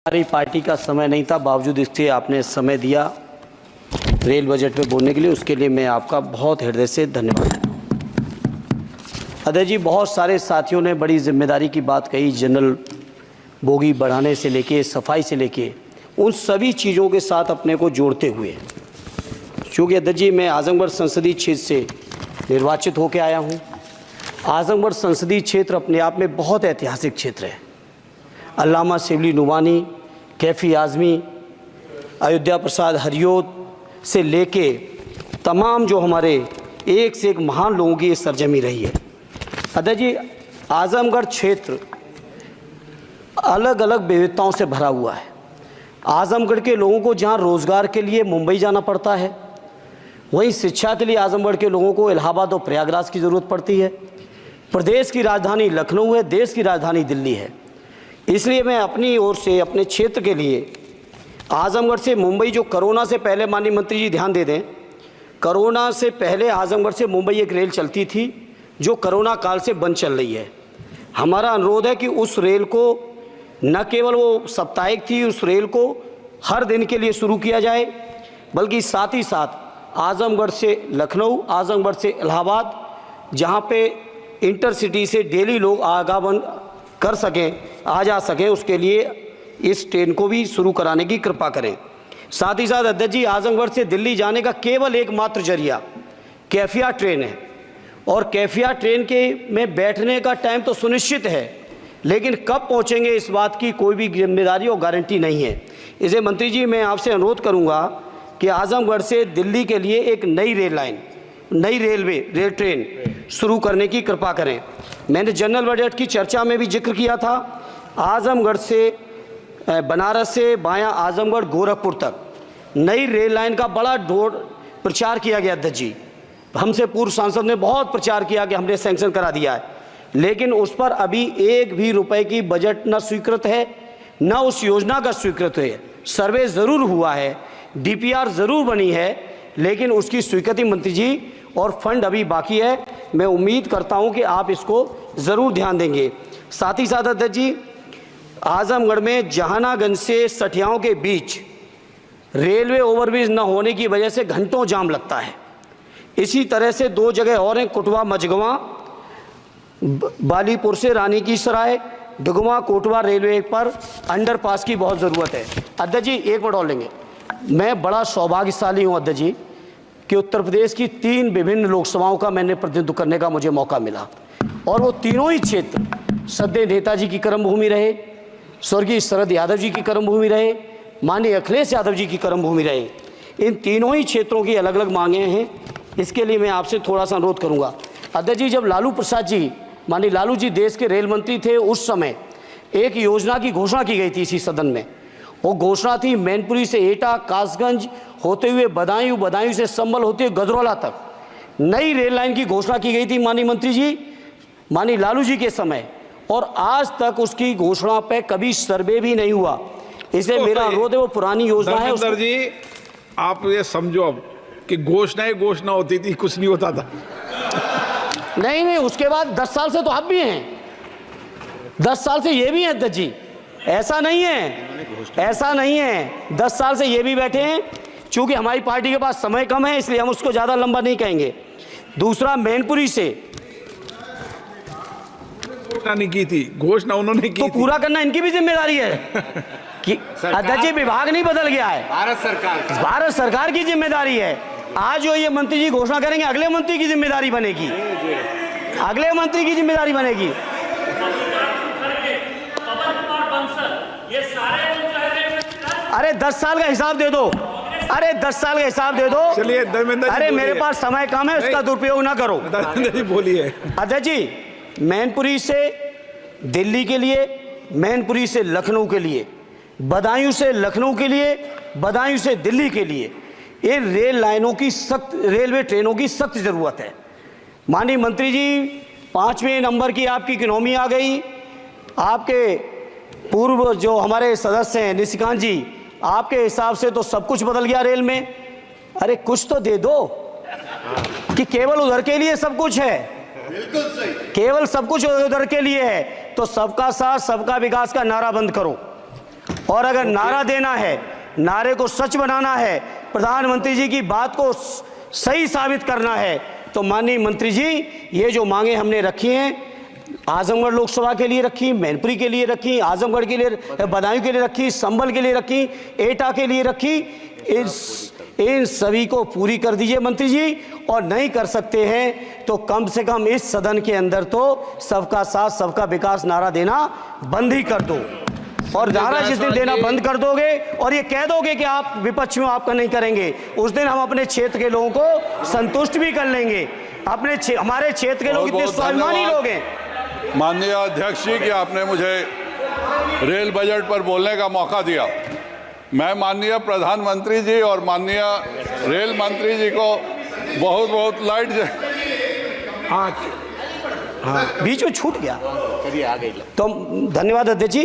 हमारी पार्टी का समय नहीं था, बावजूद इसके आपने समय दिया रेल बजट पे बोलने के लिए, उसके लिए मैं आपका बहुत हृदय से धन्यवाद। अजय जी, बहुत सारे साथियों ने बड़ी जिम्मेदारी की बात कही, जनरल बोगी बढ़ाने से लेके सफाई से लेके उन सभी चीज़ों के साथ अपने को जोड़ते हुए, क्योंकि अध्यक्ष जी मैं आजमगढ़ संसदीय क्षेत्र से निर्वाचित होकर आया हूँ। आजमगढ़ संसदीय क्षेत्र अपने आप में बहुत ऐतिहासिक क्षेत्र है। अल्लामा शिबली नुमानी, कैफ़ी आज़मी, अयोध्या प्रसाद हरियोत से लेके तमाम जो हमारे एक से एक महान लोगों की ये सरजमी रही है। अध्यक्ष जी, आजमगढ़ क्षेत्र अलग अलग विविधताओं से भरा हुआ है। आजमगढ़ के लोगों को जहाँ रोज़गार के लिए मुंबई जाना पड़ता है, वहीं शिक्षा के लिए आजमगढ़ के लोगों को इलाहाबाद और प्रयागराज की ज़रूरत पड़ती है। प्रदेश की राजधानी लखनऊ है, देश की राजधानी दिल्ली है। इसलिए मैं अपनी ओर से अपने क्षेत्र के लिए आजमगढ़ से मुंबई, जो कोरोना से पहले, माननीय मंत्री जी ध्यान दे दें, कोरोना से पहले आजमगढ़ से मुंबई एक रेल चलती थी जो कोरोना काल से बंद चल रही है। हमारा अनुरोध है कि उस रेल को न केवल वो साप्ताहिक थी, उस रेल को हर दिन के लिए शुरू किया जाए, बल्कि साथ ही साथ आजमगढ़ से लखनऊ, आजमगढ़ से इलाहाबाद, जहाँ पे इंटरसिटी से डेली लोग आवागमन कर सकें, आ जा सकें, उसके लिए इस ट्रेन को भी शुरू कराने की कृपा करें। साथ ही साथ अध्यक्ष जी, आजमगढ़ से दिल्ली जाने का केवल एकमात्र जरिया कैफिया ट्रेन है, और कैफिया ट्रेन के में बैठने का टाइम तो सुनिश्चित है, लेकिन कब पहुंचेंगे इस बात की कोई भी जिम्मेदारी और गारंटी नहीं है। इसे मंत्री जी मैं आपसे अनुरोध करूंगा कि आजमगढ़ से दिल्ली के लिए एक नई रेल लाइन, नई रेल ट्रेन शुरू करने की कृपा करें। मैंने जनरल बजट की चर्चा में भी जिक्र किया था, आजमगढ़ से बनारस से बायां आजमगढ़ गोरखपुर तक नई रेल लाइन का बड़ा प्रचार किया गया। अध्यक्ष जी, हमसे पूर्व सांसद ने बहुत प्रचार किया कि हमने सैंक्शन करा दिया है, लेकिन उस पर अभी एक भी रुपए की बजट न स्वीकृत है, न उस योजना का स्वीकृत है। सर्वे ज़रूर हुआ है, डीपीआर ज़रूर बनी है, लेकिन उसकी स्वीकृति मंत्री जी और फंड अभी बाकी है। मैं उम्मीद करता हूं कि आप इसको ज़रूर ध्यान देंगे। साथ ही साथ अध्यक्ष जी, आजमगढ़ में जहानागंज से सठियाओं के बीच रेलवे ओवरब्रिज न होने की वजह से घंटों जाम लगता है। इसी तरह से दो जगह और हैं, कुटवा मझगवां, बालीपुर से रानी की सराय, डुगवा कोटवा रेलवे पर अंडरपास की बहुत ज़रूरत है। अध्यक्ष जी एक मिनट और लेंगे। मैं बड़ा सौभाग्यशाली हूँ अध्यक्ष जी कि उत्तर प्रदेश की 3 विभिन्न लोकसभाओं का मैंने प्रतिनिधित्व करने का मुझे मौका मिला, और वो तीनों ही क्षेत्र सदैव नेताजी की कर्मभूमि रहे, स्वर्गीय शरद यादव जी की कर्मभूमि रहे, माननीय अखिलेश यादव जी की कर्मभूमि रहे। इन तीनों ही क्षेत्रों की अलग अलग मांगें हैं। इसके लिए मैं आपसे थोड़ा सा अनुरोध करूँगा। अध्यक्ष जी, जब लालू प्रसाद जी, माननीय लालू जी देश के रेल मंत्री थे, उस समय एक योजना की घोषणा की गई थी इसी सदन में। वो घोषणा थी मैनपुरी से एटा, कासगंज होते हुए बदायूं, बदायूं से संभल होते हुए गजरौला तक नई रेल लाइन की घोषणा की गई थी माननीय मंत्री जी, माननीय लालू जी के समय, और आज तक उसकी घोषणा पे कभी सर्वे भी नहीं हुआ। इसलिए मेरा अनुरोध है, वो पुरानी योजना है। धर्मेंद्र जी, आप ये समझो अब कि घोषणा होती थी, कुछ नहीं होता था। नहीं, उसके बाद 10 साल से तो आप भी हैं, 10 साल से ये भी हैं अध्यक्ष जी, ऐसा नहीं है 10 साल से ये भी बैठे हैं। चूंकि हमारी पार्टी के पास समय कम है, इसलिए हम उसको ज़्यादा लंबा नहीं कहेंगे। दूसरा, मैनपुरी से घोषणा नहीं की थी, घोषणा उन्होंने की तो पूरा करना इनकी भी जिम्मेदारी है कि अध्यक्ष जी, विभाग नहीं बदल गया है, भारत सरकार की जिम्मेदारी है। आज जो ये मंत्री जी घोषणा करेंगे, अगले मंत्री की जिम्मेदारी बनेगी, अगले मंत्री की जिम्मेदारी बनेगी। अरे 10 साल का हिसाब दे दो, अरे 10 साल का हिसाब दे दो। चलिए धर्मेंद्र जी, अरे मेरे पास समय कम है, उसका दुरुपयोग ना करो। धर्मेंद्र जी बोलिए। अध्यक्ष जी, मैनपुरी से दिल्ली के लिए, मैनपुरी से लखनऊ के लिए, बदायूं से लखनऊ के लिए, बदायूं से दिल्ली के लिए इन रेल लाइनों की सख्त, रेलवे ट्रेनों की सख्त ज़रूरत है। माननीय मंत्री जी, 5वें नंबर की आपकी इकोनॉमी आ गई। आपके पूर्व जो हमारे सदस्य हैं निशिकांत जी, आपके हिसाब से तो सब कुछ बदल गया रेल में। अरे कुछ तो दे दो कि केवल उधर के लिए सब कुछ है, बिल्कुल सही, केवल सब कुछ उधर के लिए है। तो सबका साथ सबका विकास का नारा बंद करो। और अगर नारा देना है, नारे को सच बनाना है, प्रधानमंत्री जी की बात को सही साबित करना है, तो माननीय मंत्री जी ये जो मांगे हमने रखी हैं, आजमगढ़ लोकसभा के लिए रखी, मैनपुरी के लिए रखी, आजमगढ़ के लिए, बदायूं के लिए रखी, संभल के लिए रखी, एटा के लिए रखी, इन सभी को पूरी कर दीजिए मंत्री जी। और नहीं कर सकते हैं तो कम से कम इस सदन के अंदर तो सबका साथ सबका विकास नारा देना बंद ही कर दो। और नारा जिस दिन देना बंद कर दोगे और ये कह दोगे कि आप विपक्ष में आपका नहीं करेंगे, उस दिन हम अपने क्षेत्र के लोगों को संतुष्ट भी कर लेंगे। हमारे क्षेत्र के लोग इतने स्वाभिमानी लोग हैं। माननीय अध्यक्ष जी कि आपने मुझे रेल बजट पर बोलने का मौका दिया। मैं माननीय प्रधानमंत्री जी और माननीय रेल मंत्री जी को बहुत बहुत लाइट हाँ, बीच में छूट गया, तो धन्यवाद अध्यक्ष जी।